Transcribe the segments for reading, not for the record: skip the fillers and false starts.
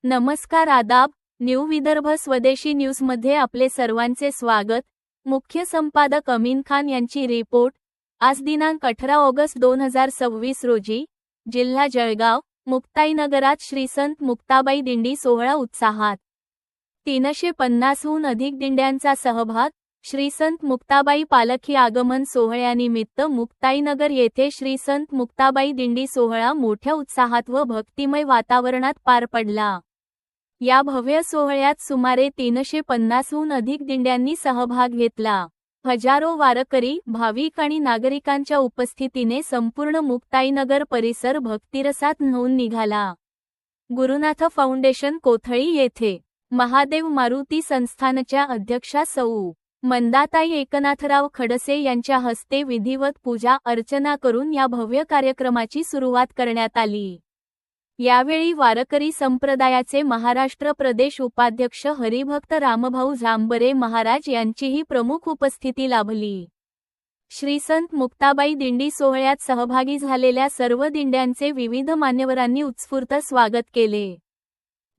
नमस्कार, आदाब. न्यू विदर्भ स्वदेशी न्यूजमध्ये आपले सर्वांचे स्वागत. मुख्य संपादक अमीन खान यांची रिपोर्ट. आज दिनांक 18 ऑगस्ट 2026 रोजी जिल्हा जळगाव मुक्ताईनगरात श्री संत मुक्ताबाई दिंडी सोहळा उत्साहात. 350हून अधिक दिंड्यांचा सहभाग. श्री संत मुक्ताबाई पालखी आगमन सोहळ्यानिमित्त मुक्ताईनगर येथे श्री संत मुक्ताबाई दिंडी सोहळा मोठ्या उत्साहात व भक्तिमय वातावरणात पार पडला. या भव्य सोहळ्यात सुमारे 350हून अधिक दिंड्यांनी सहभाग घेतला. हजारो वारकरी, भाविक आणि नागरिकांच्या उपस्थितीने संपूर्ण मुक्ताईनगर परिसर भक्तिरसात न्हाऊन निघाला. गुरुनाथ फाउंडेशन कोथळी येथे महादेव मारुती संस्थानच्या अध्यक्षा सौ. मंदाताई एकनाथराव खडसे यांच्या हस्ते विधिवत पूजा अर्चना करून या भव्य कार्यक्रमाची सुरुवात करण्यात आली. यावेळी वारकरी संप्रदायाचे महाराष्ट्र प्रदेश उपाध्यक्ष हरिभक्त रामभाऊ झांबरे महाराज यांचीही प्रमुख उपस्थिती लाभली. श्री संत मुक्ताबाई दिंडी सोहळ्यात सहभागी झालेल्या सर्व दिंड्यांचे विविध मान्यवरांनी उत्स्फूर्त स्वागत केले.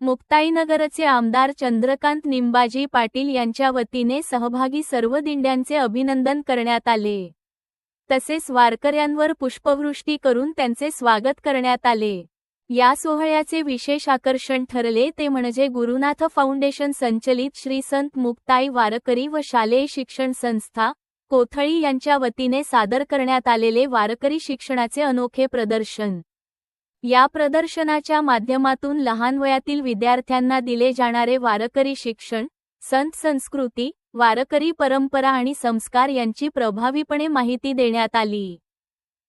मुक्ताईनगरचे आमदार चंद्रकांत निंबाजी पाटील यांच्या वतीने सहभागी सर्व दिंड्यांचे अभिनंदन करण्यात आले. तसेच वारकऱ्यांवर पुष्पवृष्टी करून त्यांचे स्वागत करण्यात आले. या सोहळ्याचे विशेष आकर्षण ठरले ते म्हणजे गुरुनाथ फाउंडेशन संचलित श्री संत मुक्ताई वारकरी व शालेय शिक्षण संस्था कोथळी यांच्या वतीने सादर करण्यात आलेले वारकरी शिक्षणाचे अनोखे प्रदर्शन. या प्रदर्शनाच्या माध्यमातून लहान वयातील विद्यार्थ्यांना दिले जाणारे वारकरी शिक्षण, संत संस्कृती, वारकरी परंपरा आणि संस्कार यांची प्रभावीपणे माहिती देण्यात आली.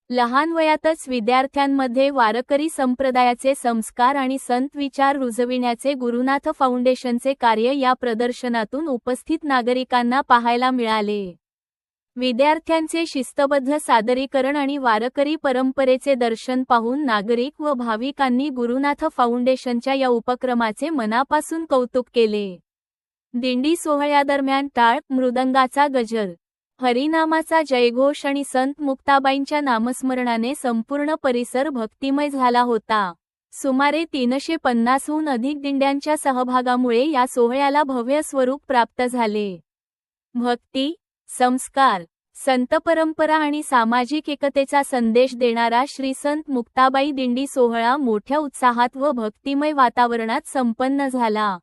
लहान वयातच विद्यार्थ्यांमध्ये वारकरी संप्रदायाचे संस्कार आणि संत विचार रुजविण्याचे गुरुनाथ फाउंडेशनचे कार्य या प्रदर्शनातून उपस्थित नागरिकांना पाहायला मिळाले. विद्यार्थ्यांचे शिस्तबद्ध सादरीकरण आणि वारकरी परंपरेचे दर्शन पाहून नागरिक व भाविकांनी गुरुनाथ फाउंडेशनच्या या उपक्रमाचे मनापासून कौतुक केले. दिंडी सोहळ्यादरम्यान टाळ, मृदंगाचा गजर, हरिनामाचा जयघोष आणि संत मुक्ताबाईंच्या नामस्मरणाने संपूर्ण परिसर भक्तिमय झाला होता. सुमारे 350हून अधिक दिंड्यांच्या सहभागामुळे या सोहळ्याला भव्य स्वरूप प्राप्त झाले. भक्ती, संस्कार, संत परंपरा आणि सामाजिक एकतेचा संदेश देणारा श्री संत मुक्ताबाई दिंडी सोहळा मोठ्या उत्साहात व भक्तिमय वातावरणात संपन्न झाला.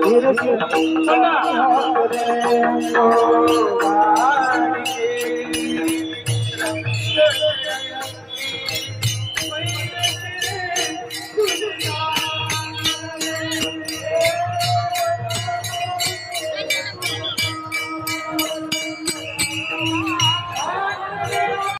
धीरे धीरे